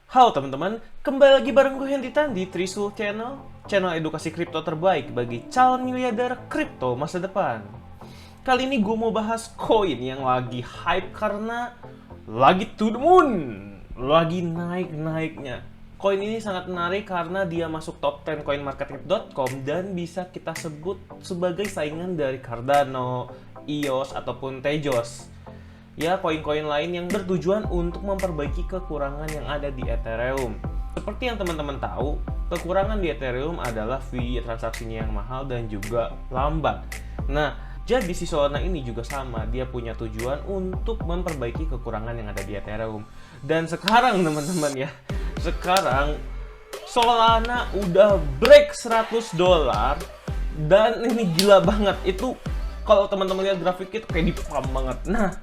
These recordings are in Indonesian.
Halo teman-teman, kembali lagi bareng gue Henditan di Trisul Channel edukasi kripto terbaik bagi calon miliarder kripto masa depan. Kali ini gue mau bahas koin yang lagi hype karena lagi to the moon, lagi naik-naiknya. Koin ini sangat menarik karena dia masuk top 10 coinmarketcap.com dan bisa kita sebut sebagai saingan dari Cardano, EOS ataupun Tezos. Ya, koin-koin lain yang bertujuan untuk memperbaiki kekurangan yang ada di Ethereum. Seperti yang teman-teman tahu, kekurangan di Ethereum adalah fee transaksinya yang mahal dan juga lambat. Nah, jadi si Solana ini juga sama, dia punya tujuan untuk memperbaiki kekurangan yang ada di Ethereum. Dan sekarang teman-teman ya, sekarang Solana udah break $100 dan ini gila banget. Itu kalau teman-teman lihat grafik itu kayak dipam banget. Nah,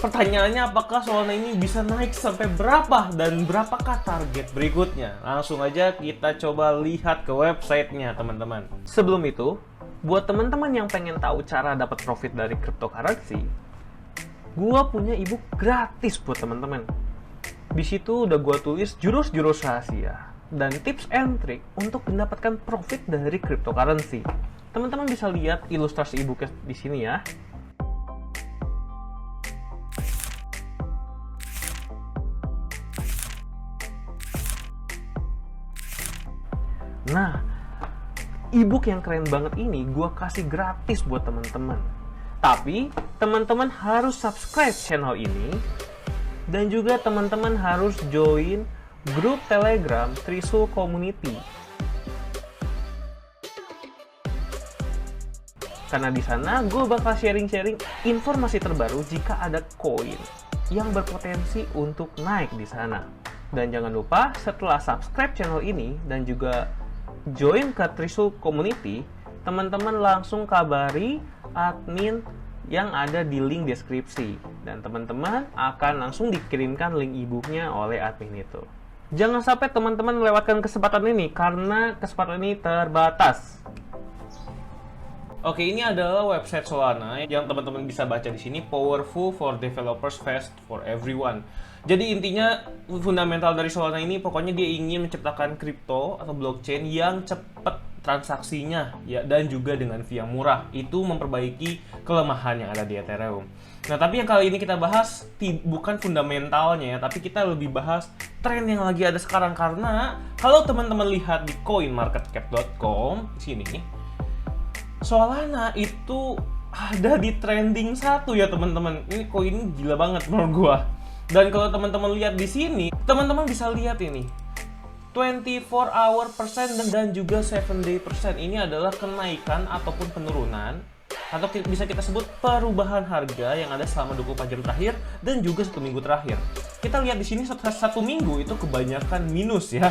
pertanyaannya apakah Solana ini bisa naik sampai berapa dan berapakah target berikutnya? Langsung aja kita coba lihat ke websitenya teman-teman. Sebelum itu, buat teman-teman yang pengen tahu cara dapat profit dari cryptocurrency, gua punya ebook gratis buat teman-teman. Di situ udah gua tulis jurus-jurus rahasia dan tips and trick untuk mendapatkan profit dari cryptocurrency. Teman-teman bisa lihat ilustrasi ebooknya di sini ya. Nah, ebook yang keren banget ini gue kasih gratis buat teman-teman. Tapi, teman-teman harus subscribe channel ini dan juga teman-teman harus join grup Telegram Trisul Community. Karena di sana gue bakal sharing-sharing informasi terbaru jika ada koin yang berpotensi untuk naik di sana. Dan jangan lupa setelah subscribe channel ini dan juga join ke Trisul Community, teman-teman langsung kabari admin yang ada di link deskripsi dan teman-teman akan langsung dikirimkan link e-booknya oleh admin itu. Jangan sampai teman-teman melewatkan kesempatan ini karena kesempatan ini terbatas. Oke, ini adalah website Solana yang teman-teman bisa baca di sini, powerful for developers, fast for everyone. Jadi intinya fundamental dari Solana ini pokoknya dia ingin menciptakan kripto atau blockchain yang cepat transaksinya ya dan juga dengan fee yang murah. Itu memperbaiki kelemahan yang ada di Ethereum. Nah, tapi yang kali ini kita bahas bukan fundamentalnya ya, tapi kita lebih bahas tren yang lagi ada sekarang karena kalau teman-teman lihat di coinmarketcap.com sini, Solana itu ada di trending 1 ya teman-teman. Ini koin gila banget menurut gua. Dan kalau teman-teman lihat di sini, teman-teman bisa lihat ini 24-hour persen dan juga 7-day persen. Ini adalah kenaikan ataupun penurunan atau bisa kita sebut perubahan harga yang ada selama 24 jam terakhir dan juga 1 minggu terakhir. Kita lihat di sini 1 minggu itu kebanyakan minus ya.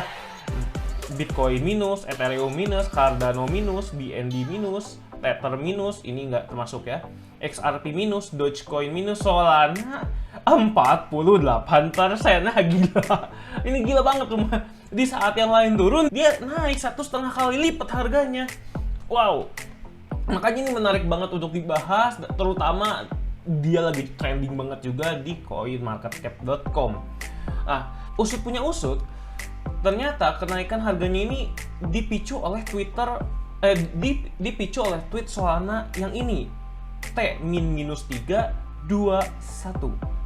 Bitcoin minus, Ethereum minus, Cardano minus, BNB minus, Tether minus, ini nggak termasuk ya, XRP minus, Dogecoin minus, Solana 48%. Nah, gila. Ini gila banget tuh. Di saat yang lain turun, dia naik 1,5 kali lipat harganya. Wow. Makanya ini menarik banget untuk dibahas, terutama dia lagi trending banget juga di coinmarketcap.com. Nah, usut punya usut, ternyata kenaikan harganya ini dipicu oleh dipicu oleh tweet Solana yang ini T-321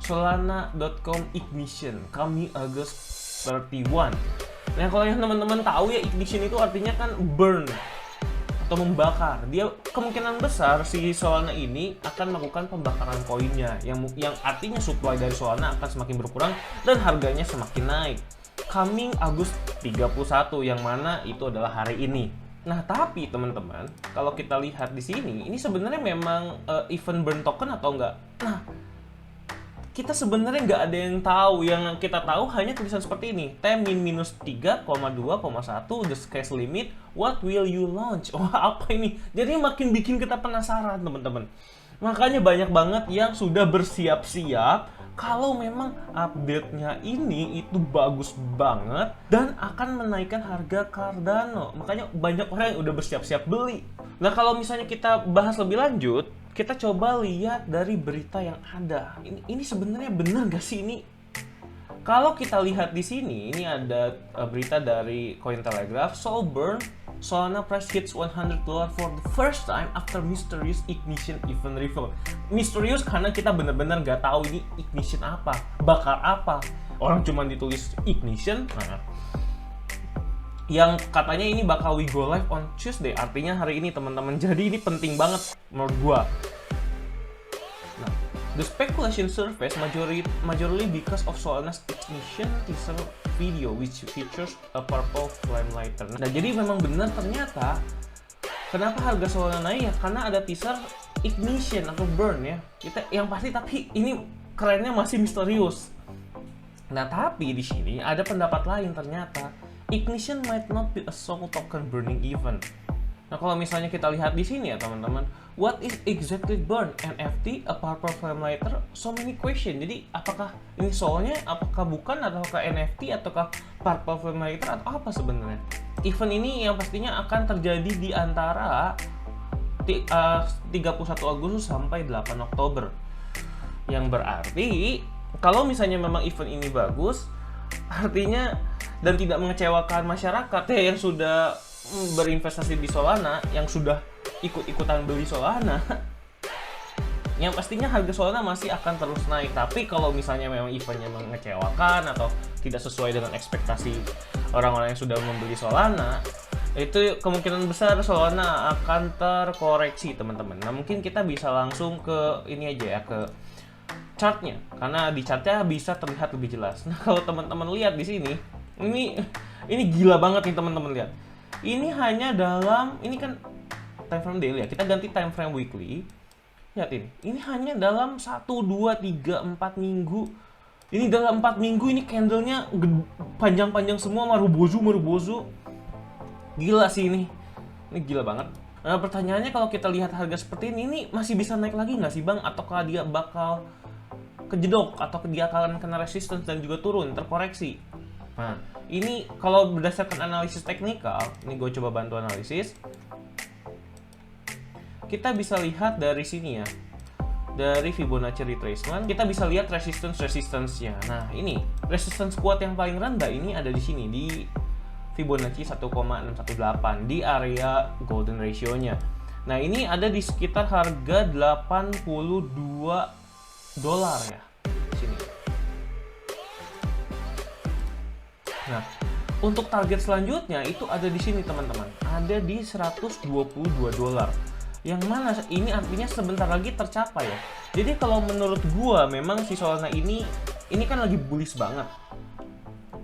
Solana.com ignition coming August 31. Nah, kalau yang teman-teman tahu ya, ignition itu artinya kan burn atau membakar. Dia kemungkinan besar si Solana ini akan melakukan pembakaran koinnya yang artinya supply dari Solana akan semakin berkurang dan harganya semakin naik. Coming Agustus 31 yang mana itu adalah hari ini. Nah, tapi teman-teman, kalau kita lihat di sini, ini sebenarnya memang event burn token atau enggak? Nah, kita sebenarnya nggak ada yang tahu. Yang kita tahu hanya tulisan seperti ini. T-3,2,1 the sky's limit. What will you launch? Wah, apa ini? Jadi makin bikin kita penasaran, teman-teman. Makanya banyak banget yang sudah bersiap-siap kalau memang update-nya ini itu bagus banget dan akan menaikkan harga Cardano. Makanya banyak orang yang udah bersiap-siap beli. Nah, kalau misalnya kita bahas lebih lanjut, kita coba lihat dari berita yang ada. Ini sebenarnya benar gak sih ini Kalau kita lihat di sini, ini ada berita dari Cointelegraph, Solana price hits $100 for the first time after mysterious ignition event reveal. Misterius karena kita benar-benar nggak tahu ini ignition apa, bakar apa. Orang cuma ditulis ignition, nah, yang katanya ini bakal we go live on Tuesday, artinya hari ini teman-teman. Jadi ini penting banget menurut gua. Nah, the speculation surface majorly because of Solana's ignition teaser video which features a purple flame lighter. Nah, jadi memang benar ternyata kenapa harga Solana naik ya, karena ada teaser ignition atau burn ya. Kita yang pasti, tapi ini kerennya masih misterius. Nah, tapi di sini ada pendapat lain, ternyata ignition might not be a sole token burning event. Nah, kalau misalnya kita lihat di sini ya teman-teman, what is exactly burn? NFT, a purple flame lighter, so many question. Jadi apakah ini soalnya, apakah bukan, ataukah NFT, ataukah purple flame lighter, atau apa sebenarnya? Event ini yang pastinya akan terjadi di antara 31 Agustus sampai 8 Oktober. Yang berarti kalau misalnya memang event ini bagus, artinya dan tidak mengecewakan masyarakat ya yang sudah berinvestasi di Solana, yang sudah ikut-ikutan beli Solana, yang pastinya harga Solana masih akan terus naik. Tapi kalau misalnya memang eventnya mengecewakan atau tidak sesuai dengan ekspektasi orang-orang yang sudah membeli Solana, itu kemungkinan besar Solana akan terkoreksi teman-teman. Nah, mungkin kita bisa langsung ke ini aja ya, ke chartnya, karena di chartnya bisa terlihat lebih jelas. Nah, kalau teman-teman lihat di sini, ini gila banget nih teman-teman lihat. Ini hanya dalam, ini kan time frame daily ya, kita ganti time frame weekly. Lihat ini hanya dalam 1, 2, 3, 4 minggu. Ini dalam 4 minggu ini candlenya panjang-panjang semua, marubozu. Gila sih ini gila banget. Nah, pertanyaannya kalau kita lihat harga seperti ini masih bisa naik lagi nggak sih bang? Ataukah dia bakal kejedok, atau dia akan kena resistance dan juga turun, terkoreksi? Nah, ini kalau berdasarkan analisis teknikal, ini gue coba bantu analisis. Kita bisa lihat dari sini ya, dari Fibonacci retracement, kita bisa lihat resistance-nya. Nah, ini resistance kuat yang paling rendah ini ada di sini, di Fibonacci 1,618 di area golden ratio-nya. Nah, ini ada di sekitar harga $82 ya. Sini. Nah, untuk target selanjutnya itu ada di sini teman-teman. Ada di $122. Yang mana ini artinya sebentar lagi tercapai ya. Jadi kalau menurut gua memang si Solana ini kan lagi bullish banget.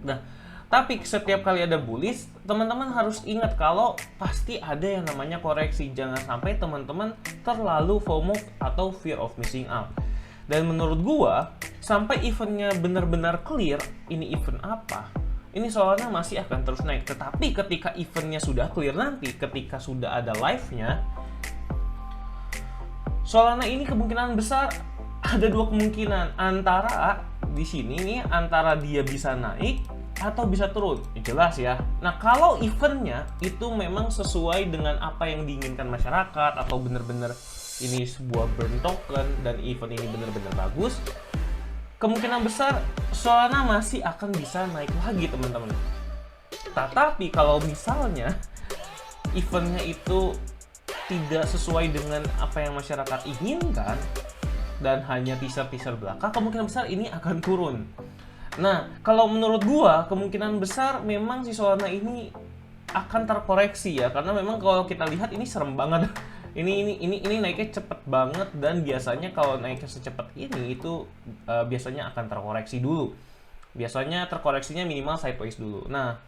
Nah, tapi setiap kali ada bullish, teman-teman harus ingat kalau pasti ada yang namanya koreksi. Jangan sampai teman-teman terlalu FOMO atau fear of missing out. Dan menurut gua, sampai eventnya benar-benar clear, ini event apa, ini Solana masih akan terus naik. Tetapi ketika eventnya sudah clear nanti, ketika sudah ada live-nya, Solana ini kemungkinan besar ada dua kemungkinan. Antara di sini nih, antara dia bisa naik atau bisa turun. Jelas ya. Nah, kalau eventnya itu memang sesuai dengan apa yang diinginkan masyarakat, atau benar-benar ini sebuah burn token dan event ini benar-benar bagus, kemungkinan besar Solana masih akan bisa naik lagi teman-teman. Tetapi kalau misalnya eventnya itu tidak sesuai dengan apa yang masyarakat inginkan dan hanya teaser-teaser belaka, kemungkinan besar ini akan turun. Nah, kalau menurut gua kemungkinan besar memang si Solana ini akan terkoreksi ya, karena memang kalau kita lihat ini serem banget. Ini naiknya cepet banget, dan biasanya kalau naiknya secepat ini itu biasanya akan terkoreksi dulu. Biasanya terkoreksinya minimal sideways dulu. Nah,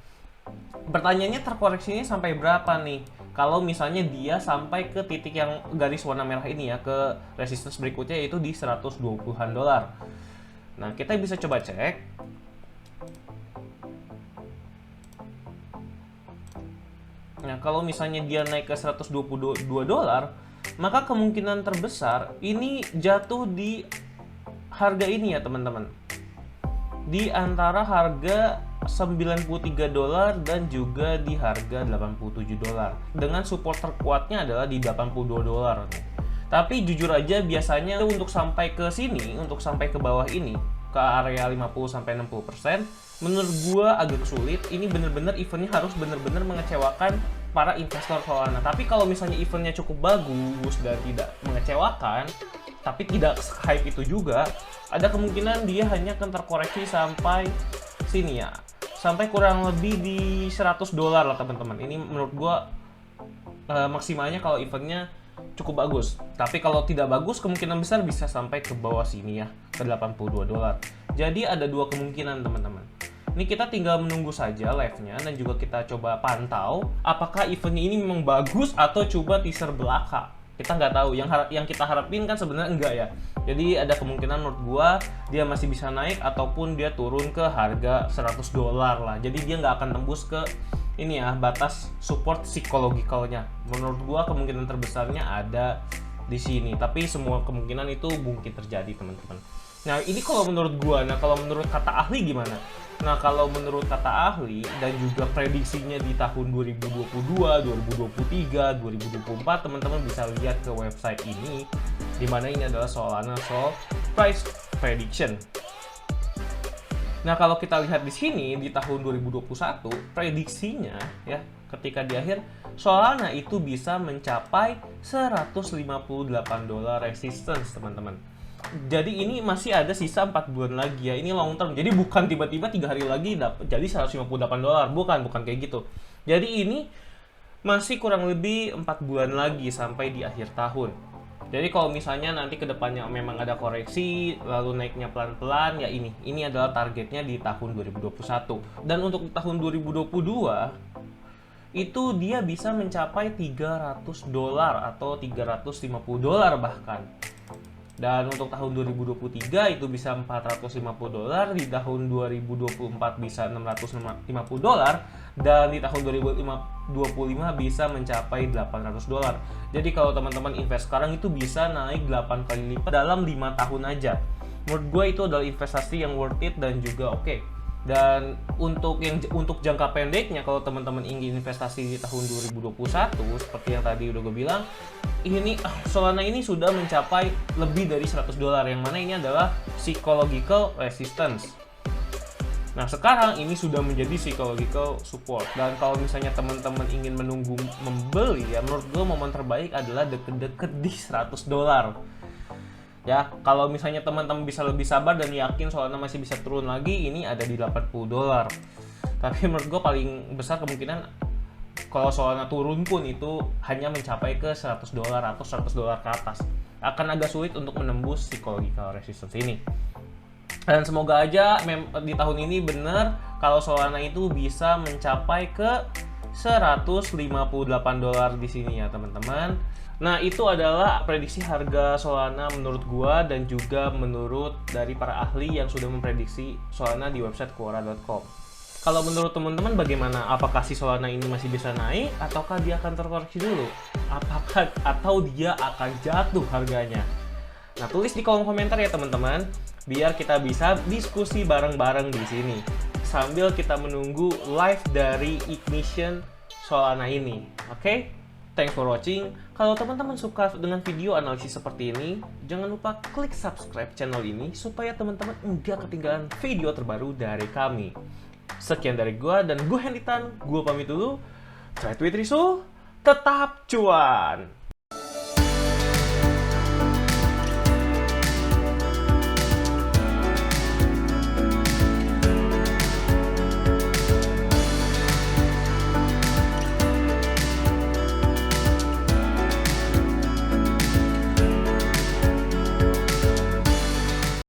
pertanyaannya terkoreksinya sampai berapa nih? Kalau misalnya dia sampai ke titik yang garis warna merah ini ya, ke resistance berikutnya yaitu di $120-an. Nah, kita bisa coba cek. Nah, kalau misalnya dia naik ke $122, maka kemungkinan terbesar ini jatuh di harga ini ya teman-teman. Di antara harga $93 dan juga di harga $87. Dengan support terkuatnya adalah di $82. Tapi jujur aja biasanya untuk sampai ke sini, untuk sampai ke bawah ini, ke area 50-60%, menurut gue agak sulit. Ini bener-bener eventnya harus bener-bener mengecewakan para investor Solana. Tapi kalau misalnya eventnya cukup bagus dan tidak mengecewakan, tapi tidak hype itu juga, ada kemungkinan dia hanya akan terkoreksi sampai sini ya, sampai kurang lebih di $100 lah teman-teman. Ini menurut gue maksimalnya kalau eventnya cukup bagus. Tapi kalau tidak bagus, kemungkinan besar bisa sampai ke bawah sini ya, ke $82. Jadi ada dua kemungkinan teman-teman. Ini kita tinggal menunggu saja live-nya dan juga kita coba pantau apakah eventnya ini memang bagus atau coba teaser belaka. Kita nggak tahu. Yang kita harapin kan sebenarnya enggak ya. Jadi ada kemungkinan menurut gua dia masih bisa naik ataupun dia turun ke harga $100 lah. Jadi dia nggak akan tembus ke ini ya, batas support psikologikalnya. Menurut gua kemungkinan terbesarnya ada di sini. Tapi semua kemungkinan itu mungkin terjadi teman-teman. Nah ini kalau menurut gua. Nah kalau menurut kata ahli gimana? Nah kalau menurut kata ahli dan juga prediksinya di tahun 2022, 2023, 2024, teman-teman bisa lihat ke website ini, dimana ini adalah Solana Sol Price Prediction. Nah kalau kita lihat di sini di tahun 2021, prediksinya ya ketika di akhir Solana itu bisa mencapai $158 resistance teman-teman. Jadi ini masih ada sisa 4 bulan lagi ya. Ini long term. Jadi bukan tiba-tiba 3 hari lagi dapat jadi $158. Bukan kayak gitu. Jadi ini masih kurang lebih 4 bulan lagi sampai di akhir tahun. Jadi kalau misalnya nanti kedepannya memang ada koreksi lalu naiknya pelan-pelan ya ini adalah targetnya di tahun 2021. Dan untuk tahun 2022 itu dia bisa mencapai $300 atau $350 bahkan. Dan untuk tahun 2023 itu bisa $450, di tahun 2024 bisa $650, dan di tahun 2025 bisa mencapai $800. Jadi kalau teman-teman invest sekarang itu bisa naik 8 kali lipat dalam 5 tahun aja. Menurut gue itu adalah investasi yang worth it dan juga oke. Dan untuk jangka pendeknya, kalau teman-teman ingin investasi di tahun 2021 seperti yang tadi udah gue bilang, ini Solana ini sudah mencapai lebih dari $100, yang mana ini adalah psychological resistance. Nah sekarang ini sudah menjadi psychological support. Dan kalau misalnya teman-teman ingin menunggu membeli ya, menurut gue momen terbaik adalah deket-deket di $100. Ya, kalau misalnya teman-teman bisa lebih sabar dan yakin Solana masih bisa turun lagi, ini ada di $80. Tapi menurut gue paling besar kemungkinan kalau Solana turun pun itu hanya mencapai ke $100 atau $100 ke atas. Akan agak sulit untuk menembus psychological resistance ini. Dan semoga aja di tahun ini benar kalau Solana itu bisa mencapai ke $158 di sini ya teman-teman. Nah itu adalah prediksi harga Solana menurut gua dan juga menurut dari para ahli yang sudah memprediksi Solana di website Quora.com. Kalau menurut teman-teman bagaimana? Apakah si Solana ini masih bisa naik ataukah dia akan terkoreksi dulu? Atau dia akan jatuh harganya? Nah tulis di kolom komentar ya teman-teman, biar kita bisa diskusi bareng-bareng di sini sambil kita menunggu live dari ignition Solana ini. Oke? Thanks for watching. Kalau teman-teman suka dengan video analisis seperti ini, jangan lupa klik subscribe channel ini supaya teman-teman enggak ketinggalan video terbaru dari kami. Sekian dari gua dan gua Hendy Tan. Gua pamit dulu. Trade with Riso, tetap cuan.